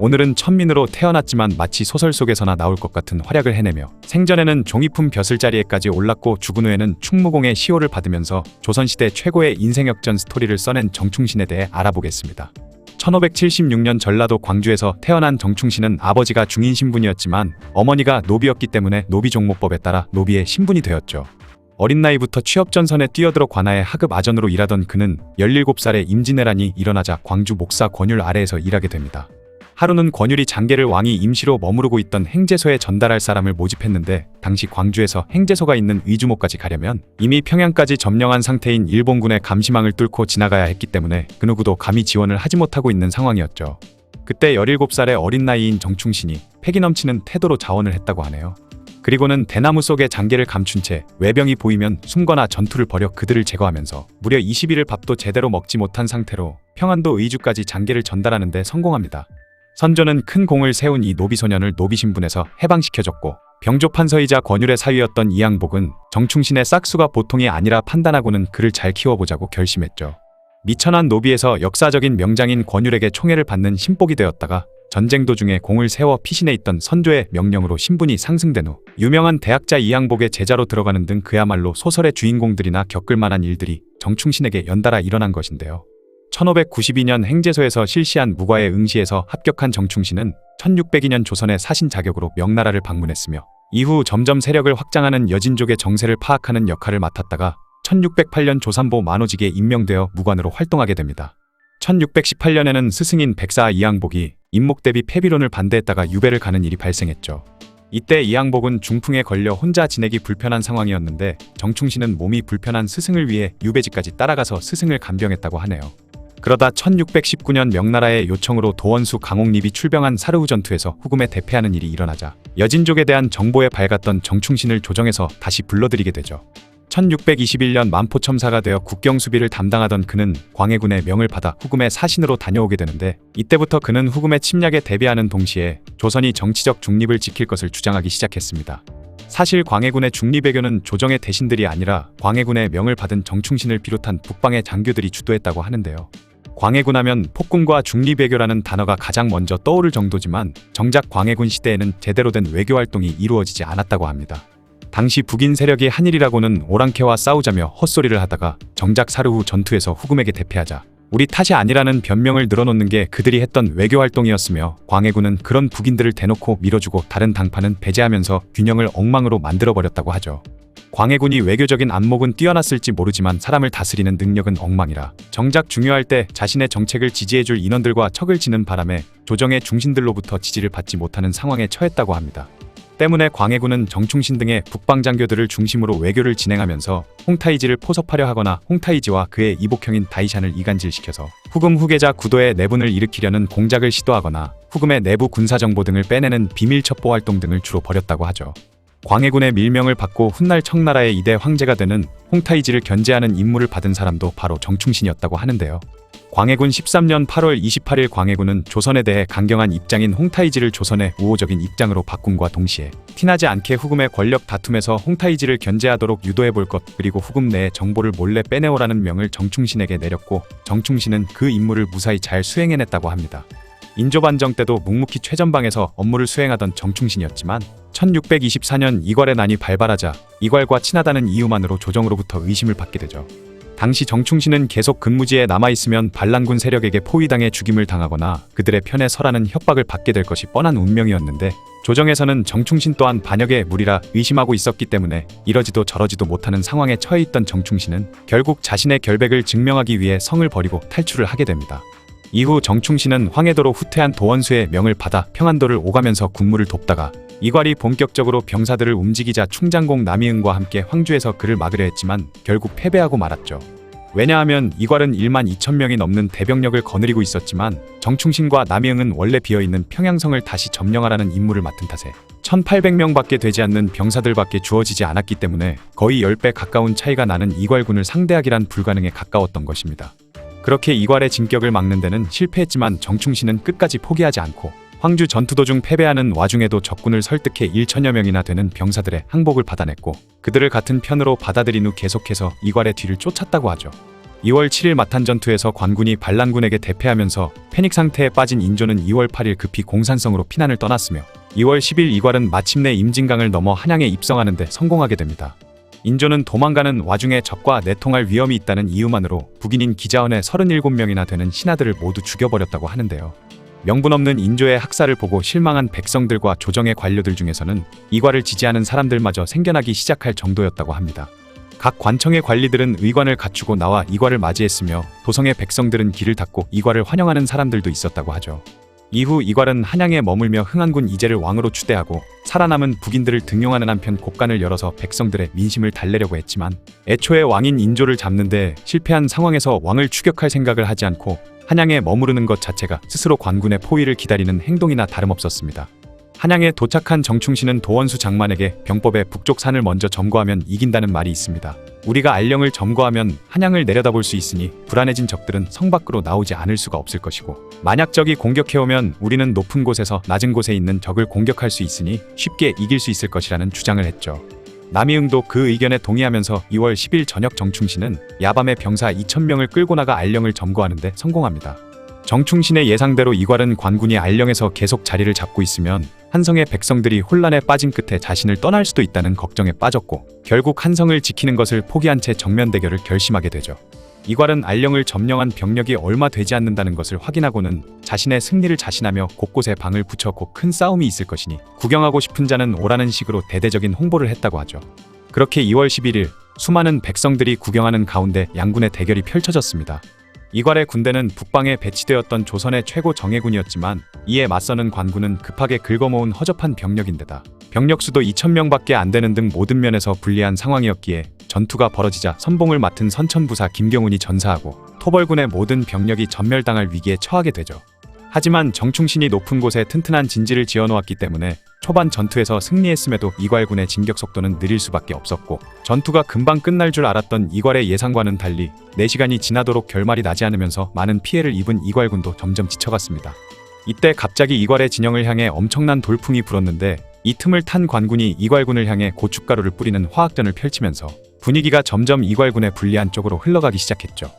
오늘은 천민으로 태어났지만 마치 소설 속에서나 나올 것 같은 활약을 해내며 생전에는 종이품 벼슬자리에까지 올랐고 죽은 후에는 충무공의 시호를 받으면서 조선시대 최고의 인생역전 스토리를 써낸 정충신에 대해 알아보겠습니다. 1576년 전라도 광주에서 태어난 정충신은 아버지가 중인 신분이었지만 어머니가 노비였기 때문에 노비종목법에 따라 노비의 신분이 되었죠. 어린 나이부터 취업전선에 뛰어들어 관아의 하급 아전으로 일하던 그는 17살에 임진왜란이 일어나자 광주 목사 권율 아래에서 일하게 됩니다. 하루는 권율이 장계를 왕이 임시로 머무르고 있던 행제소에 전달할 사람을 모집했는데 당시 광주에서 행제소가 있는 의주모까지 가려면 이미 평양까지 점령한 상태인 일본군의 감시망을 뚫고 지나가야 했기 때문에 그 누구도 감히 지원을 하지 못하고 있는 상황이었죠. 그때 17살의 어린 나이인 정충신이 패기 넘치는 태도로 자원을 했다고 하네요. 그리고는 대나무 속에 장계를 감춘 채 외병이 보이면 숨거나 전투를 벌여 그들을 제거하면서 무려 20일을 밥도 제대로 먹지 못한 상태로 평안도 의주까지 장계를 전달하는 데 성공합니다. 선조는 큰 공을 세운 이 노비소년을 노비신분에서 해방시켜줬고 병조판서이자 권율의 사위였던 이양복은 정충신의 싹수가 보통이 아니라 판단하고는 그를 잘 키워보자고 결심했죠. 미천한 노비에서 역사적인 명장인 권율에게 총애를 받는 신복이 되었다가 전쟁 도중에 공을 세워 피신해 있던 선조의 명령으로 신분이 상승된 후 유명한 대학자 이양복의 제자로 들어가는 등 그야말로 소설의 주인공들이나 겪을 만한 일들이 정충신에게 연달아 일어난 것인데요. 1592년 행제소에서 실시한 무과의 응시에서 합격한 정충신은 1602년 조선의 사신 자격으로 명나라를 방문했으며 이후 점점 세력을 확장하는 여진족의 정세를 파악하는 역할을 맡았다가 1608년 조산보 만오직에 임명되어 무관으로 활동하게 됩니다. 1618년에는 스승인 백사 이양복이 임목 대비 패비론을 반대했다가 유배를 가는 일이 발생했죠. 이때 이양복은 중풍에 걸려 혼자 지내기 불편한 상황이었는데 정충신은 몸이 불편한 스승을 위해 유배지까지 따라가서 스승을 간병했다고 하네요. 그러다 1619년 명나라의 요청으로 도원수 강옥립이 출병한 사르후 전투에서 후금에 대패하는 일이 일어나자 여진족에 대한 정보에 밝았던 정충신을 조정해서 다시 불러들이게 되죠. 1621년 만포첨사가 되어 국경수비를 담당하던 그는 광해군의 명을 받아 후금의 사신으로 다녀오게 되는데 이때부터 그는 후금의 침략에 대비하는 동시에 조선이 정치적 중립을 지킬 것을 주장하기 시작했습니다. 사실 광해군의 중립외교는 조정의 대신들이 아니라 광해군의 명을 받은 정충신을 비롯한 북방의 장교들이 주도했다고 하는데요. 광해군 하면 폭군과 중립외교라는 단어가 가장 먼저 떠오를 정도지만 정작 광해군 시대에는 제대로 된 외교활동이 이루어지지 않았다고 합니다. 당시 북인 세력이 한일이라고는 오랑캐와 싸우자며 헛소리를 하다가 정작 사르후 전투에서 후금에게 대패하자 우리 탓이 아니라는 변명을 늘어놓는 게 그들이 했던 외교활동이었으며 광해군은 그런 북인들을 대놓고 밀어주고 다른 당파는 배제하면서 균형을 엉망으로 만들어버렸다고 하죠. 광해군이 외교적인 안목은 뛰어났을지 모르지만 사람을 다스리는 능력은 엉망이라 정작 중요할 때 자신의 정책을 지지해줄 인원들과 척을 지는 바람에 조정의 중신들로부터 지지를 받지 못하는 상황에 처했다고 합니다. 때문에 광해군은 정충신 등의 북방장교들을 중심으로 외교를 진행하면서 홍타이지를 포섭하려 하거나 홍타이지와 그의 이복형인 다이샨을 이간질시켜서 후금 후계자 구도의 내분을 일으키려는 공작을 시도하거나 후금의 내부 군사정보 등을 빼내는 비밀 첩보 활동 등을 주로 벌였다고 하죠. 광해군의 밀명을 받고 훗날 청나라의 2대 황제가 되는 홍타이지를 견제하는 임무를 받은 사람도 바로 정충신이었다고 하는데요. 광해군 13년 8월 28일 광해군은 조선에 대해 강경한 입장인 홍타이지를 조선의 우호적인 입장으로 바꿈과 동시에 티나지 않게 후금의 권력 다툼에서 홍타이지를 견제하도록 유도해볼 것 그리고 후금 내의 정보를 몰래 빼내오라는 명을 정충신에게 내렸고 정충신은 그 임무를 무사히 잘 수행해냈다고 합니다. 인조반정 때도 묵묵히 최전방에서 업무를 수행하던 정충신이었지만 1624년 이괄의 난이 발발하자 이괄과 친하다는 이유만으로 조정으로부터 의심을 받게 되죠. 당시 정충신은 계속 근무지에 남아있으면 반란군 세력에게 포위당해 죽임을 당하거나 그들의 편에 서라는 협박을 받게 될 것이 뻔한 운명이었는데 조정에서는 정충신 또한 반역의 무리라 의심하고 있었기 때문에 이러지도 저러지도 못하는 상황에 처해 있던 정충신은 결국 자신의 결백을 증명하기 위해 성을 버리고 탈출을 하게 됩니다. 이후 정충신은 황해도로 후퇴한 도원수의 명을 받아 평안도를 오가면서 군무를 돕다가 이괄이 본격적으로 병사들을 움직이자 충장공 남이응과 함께 황주에서 그를 막으려 했지만 결국 패배하고 말았죠. 왜냐하면 이괄은 1만 2천 명이 넘는 대병력을 거느리고 있었지만 정충신과 남이응은 원래 비어있는 평양성을 다시 점령하라는 임무를 맡은 탓에 1,800명밖에 되지 않는 병사들밖에 주어지지 않았기 때문에 거의 10배 가까운 차이가 나는 이괄군을 상대하기란 불가능에 가까웠던 것입니다. 그렇게 이괄의 진격을 막는 데는 실패했지만 정충신은 끝까지 포기하지 않고 황주 전투 도중 패배하는 와중에도 적군을 설득해 1천여 명이나 되는 병사들의 항복을 받아냈고 그들을 같은 편으로 받아들인 후 계속해서 이괄의 뒤를 쫓았다고 하죠. 2월 7일 마탄 전투에서 관군이 반란군에게 대패하면서 패닉 상태에 빠진 인조는 2월 8일 급히 공산성으로 피난을 떠났으며 2월 10일 이괄은 마침내 임진강을 넘어 한양에 입성하는 데 성공하게 됩니다. 인조는 도망가는 와중에 적과 내통할 위험이 있다는 이유만으로 북인인 기자원의 37명이나 되는 신하들을 모두 죽여버렸다고 하는데요. 명분 없는 인조의 학살을 보고 실망한 백성들과 조정의 관료들 중에서는 이괄을 지지하는 사람들마저 생겨나기 시작할 정도였다고 합니다. 각 관청의 관리들은 의관을 갖추고 나와 이괄을 맞이했으며 도성의 백성들은 길을 닫고 이괄을 환영하는 사람들도 있었다고 하죠. 이후 이괄은 한양에 머물며 흥안군 이재를 왕으로 추대하고 살아남은 북인들을 등용하는 한편 곡간을 열어서 백성들의 민심을 달래려고 했지만 애초에 왕인 인조를 잡는데 실패한 상황에서 왕을 추격할 생각을 하지 않고 한양에 머무르는 것 자체가 스스로 관군의 포위를 기다리는 행동이나 다름없었습니다. 한양에 도착한 정충신은 도원수 장만에게 병법의 북쪽 산을 먼저 점거하면 이긴다는 말이 있습니다. 우리가 알령을 점거하면 한양을 내려다볼 수 있으니 불안해진 적들은 성 밖으로 나오지 않을 수가 없을 것이고 만약 적이 공격해오면 우리는 높은 곳에서 낮은 곳에 있는 적을 공격할 수 있으니 쉽게 이길 수 있을 것이라는 주장을 했죠. 남이응도 그 의견에 동의하면서 2월 10일 저녁 정충신은 야밤에 병사 2,000명을 끌고 나가 알령을 점거하는 데 성공합니다. 정충신의 예상대로 이괄은 관군이 알령에서 계속 자리를 잡고 있으면 한성의 백성들이 혼란에 빠진 끝에 자신을 떠날 수도 있다는 걱정에 빠졌고 결국 한성을 지키는 것을 포기한 채 정면 대결을 결심하게 되죠. 이괄은 알령을 점령한 병력이 얼마 되지 않는다는 것을 확인하고는 자신의 승리를 자신하며 곳곳에 방을 붙였고 큰 싸움이 있을 것이니 구경하고 싶은 자는 오라는 식으로 대대적인 홍보를 했다고 하죠. 그렇게 2월 11일 수많은 백성들이 구경하는 가운데 양군의 대결이 펼쳐졌습니다. 이괄의 군대는 북방에 배치되었던 조선의 최고 정예군이었지만 이에 맞서는 관군은 급하게 긁어모은 허접한 병력인데다 병력 수도 2,000명밖에 안 되는 등 모든 면에서 불리한 상황이었기에 전투가 벌어지자 선봉을 맡은 선천부사 김경운이 전사하고 토벌군의 모든 병력이 전멸당할 위기에 처하게 되죠. 하지만 정충신이 높은 곳에 튼튼한 진지를 지어놓았기 때문에 초반 전투에서 승리했음에도 이괄군의 진격 속도는 느릴 수밖에 없었고 전투가 금방 끝날 줄 알았던 이괄의 예상과는 달리 4시간이 지나도록 결말이 나지 않으면서 많은 피해를 입은 이괄군도 점점 지쳐갔습니다. 이때 갑자기 이괄의 진영을 향해 엄청난 돌풍이 불었는데 이 틈을 탄 관군이 이괄군을 향해 고춧가루를 뿌리는 화학전을 펼치면서 분위기가 점점 이괄군의 불리한 쪽으로 흘러가기 시작했죠.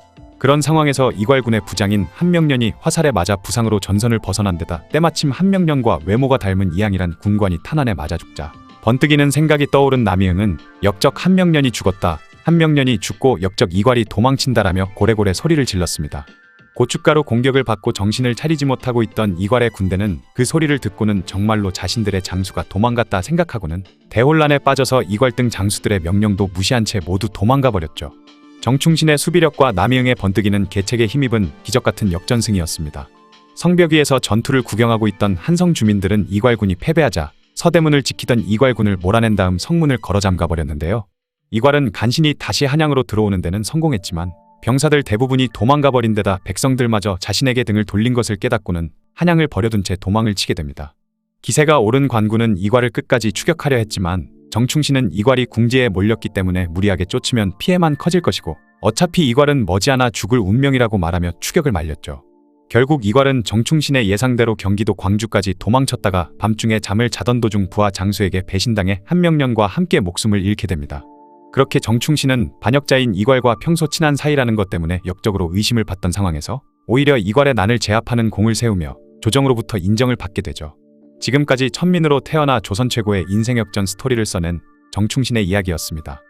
그런 상황에서 이괄군의 부장인 한명년이 화살에 맞아 부상으로 전선을 벗어난 데다 때마침 한명년과 외모가 닮은 이양이란 군관이 탄환에 맞아 죽자 번뜩이는 생각이 떠오른 남이응은 역적 한명년이 죽었다. 한명년이 죽고 역적 이괄이 도망친다라며 고래고래 소리를 질렀습니다. 고춧가루 공격을 받고 정신을 차리지 못하고 있던 이괄의 군대는 그 소리를 듣고는 정말로 자신들의 장수가 도망갔다 생각하고는 대혼란에 빠져서 이괄 등 장수들의 명령도 무시한 채 모두 도망가 버렸죠. 정충신의 수비력과 남이응의 번뜩이는 계책에 힘입은 기적같은 역전승이었습니다. 성벽 위에서 전투를 구경하고 있던 한성 주민들은 이괄군이 패배하자 서대문을 지키던 이괄군을 몰아낸 다음 성문을 걸어 잠가 버렸는데요. 이괄은 간신히 다시 한양으로 들어오는 데는 성공했지만 병사들 대부분이 도망가 버린 데다 백성들마저 자신에게 등을 돌린 것을 깨닫고는 한양을 버려둔 채 도망을 치게 됩니다. 기세가 오른 관군은 이괄을 끝까지 추격하려 했지만 정충신은 이괄이 궁지에 몰렸기 때문에 무리하게 쫓으면 피해만 커질 것이고 어차피 이괄은 머지않아 죽을 운명이라고 말하며 추격을 말렸죠. 결국 이괄은 정충신의 예상대로 경기도 광주까지 도망쳤다가 밤중에 잠을 자던 도중 부하 장수에게 배신당해 한명년과 함께 목숨을 잃게 됩니다. 그렇게 정충신은 반역자인 이괄과 평소 친한 사이라는 것 때문에 역적으로 의심을 받던 상황에서 오히려 이괄의 난을 제압하는 공을 세우며 조정으로부터 인정을 받게 되죠. 지금까지 천민으로 태어나 조선 최고의 인생역전 스토리를 써낸 정충신의 이야기였습니다.